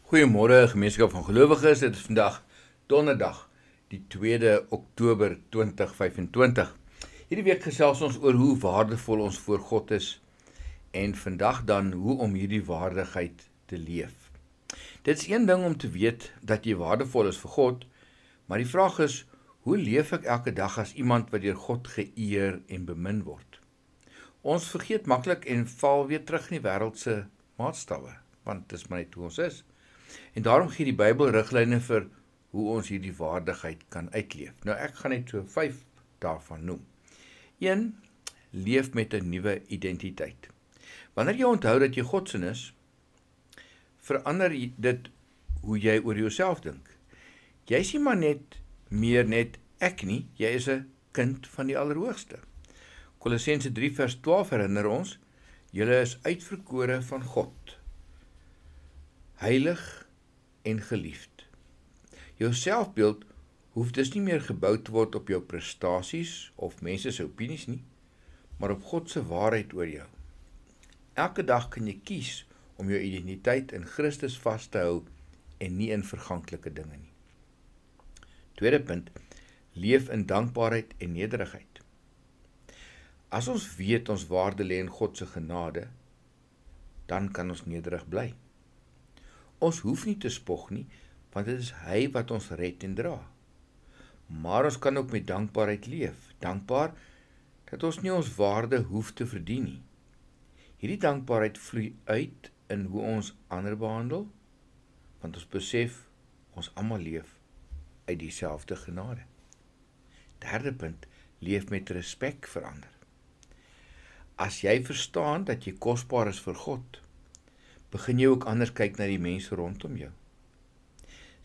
Goeiemôre gemeenskap van gelowiges, dit is vandag donderdag, die 2de Oktober 2025. Hierdie week gesels ons oor hoe waardevol ons voor God is en vandag dan hoe om hierdie waardigheid te leef. Dit is een ding om te weet dat jy waardevol is vir God, maar die vraag is, hoe leef ek elke dag as iemand wat deur God geëer en bemin word? Ons vergeet maklik en val weer terug in die wêreldse maatstawwe, want dit is maar net hoe ons is. En daarom gee die Bybel riglyne vir hoe ons hierdie waardigheid kan uitleef. Nou ek gaan net so 5 daarvan noem. 1. Leef met 'n nuwe identiteit. Wanneer jy onthou dat jy God se is, verander dit hoe jy oor jouself dink. Jy is nie maar net ek nie, jy is 'n kind van die Allerhoogste. Kolossense 3 vers 12 herinner ons, julle is uitverkore van God, heilig en geliefd. Jou selfbeeld hoef dus nie meer gebou te word op jou prestasies of mense se opinies nie, maar op God se waarheid oor jou. Elke dag kan jy kies om jou identiteit in Christus vas te hou en nie in verganklike dinge nie. Tweede punt, leef in dankbaarheid en nederigheid. As ons weet ons waarde lê in God se genade, dan kan ons nederig bly. Ons hoef nie te spog nie, want dit is hy wat ons red en dra. Maar ons kan ook met dankbaarheid leef, dankbaar dat ons nie ons waarde hoef te verdien nie. Hierdie dankbaarheid vloei uit in hoe ons ander behandel, want ons besef ons almal leef uit dieselfde genade. Derde punt, leef met respek vir ander. As jy verstaan dat jy kosbaar is vir God, begin jy ook anders kyk na die mense rondom jou.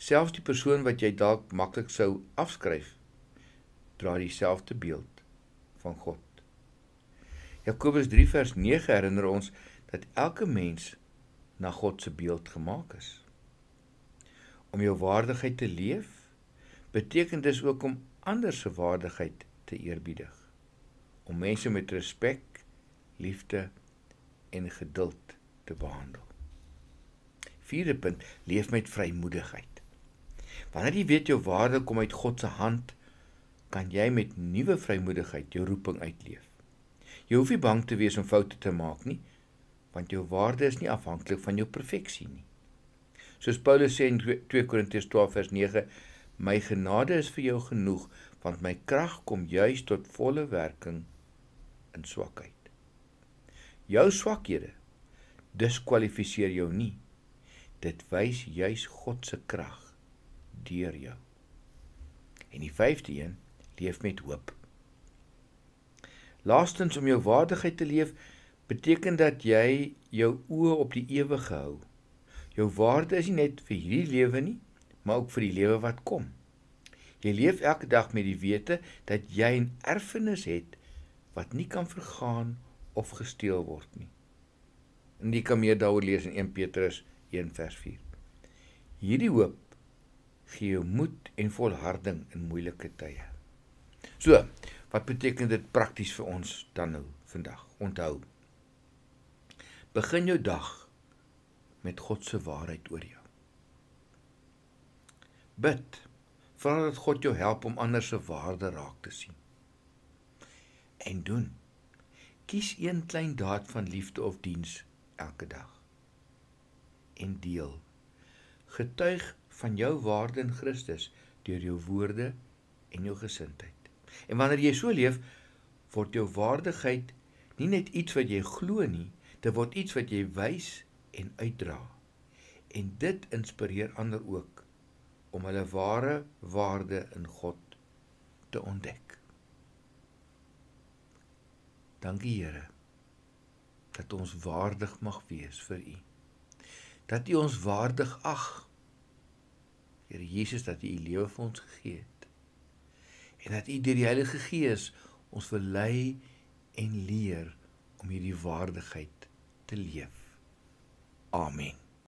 Selfs die persoon wat jy dalk maklik sou afskryf, dra dieselfde beeld van God. Jakobus 3 vers 9 herinner ons dat elke mens na God se beeld gemaak is. Om jou waardigheid te leef, beteken dus ook om ander se waardigheid te eerbiedig. Om mense met respek, liefde en geduld te behandel. Vierde punt, leef met vrymoedigheid. Wanneer jy weet jou waarde kom uit God se hand, kan jy met nuwe vrymoedigheid jou roeping uitleef. Jy hoef nie bang te wees om foute te maak nie, want jou waarde is nie afhanklik van jou perfeksie nie. Soos Paulus sê in 2 Korintiërs 12 vers 9, my genade is vir jou genoeg, want my krag kom juis tot volle werking in swakheid. Jou swakhede diskwalifiseer jou nie. Dit wys juis God se krag deur jou. En die 5de een, leef met hoop. Laastens, om jou waardigheid te leef, beteken dat jy jou oë op die ewige hou. Jou waarde is nie net vir hierdie lewe nie, maar ook vir die lewe wat kom. Jy leef elke dag met die wete dat jy 'n erfenis het wat nie kan vergaan of gesteel word nie. En jy kan meer daaroor lees in 1 Petrus 1 vers 4. Hierdie hoop gee jou moed en volharding in moeilike tye. So, wat beteken dit prakties vir ons dan nou vandag? Onthou, begin jou dag met God se waarheid oor jou. Bid, vra dat God jou help om ander se waarde raak te sien. En doen, kies een klein daad van liefde of diens elke dag. En deel, getuig van jou waarde in Christus deur jou woorde en jou gesindheid. En wanneer jy so leef, word jou waardigheid nie net iets wat jy glo nie, dit word iets wat jy wys en uitdra. En dit inspireer ander ook om hulle ware waarde in God te ontdek. Dankie Here, dat ons waardig mag wees vir U. Dat U ons waardig ag. Here Jesus, dat U U lewe vir ons gegee het. En dat U deur die Heilige Gees ons wil lei en leer om hierdie waardigheid te leef. Amen.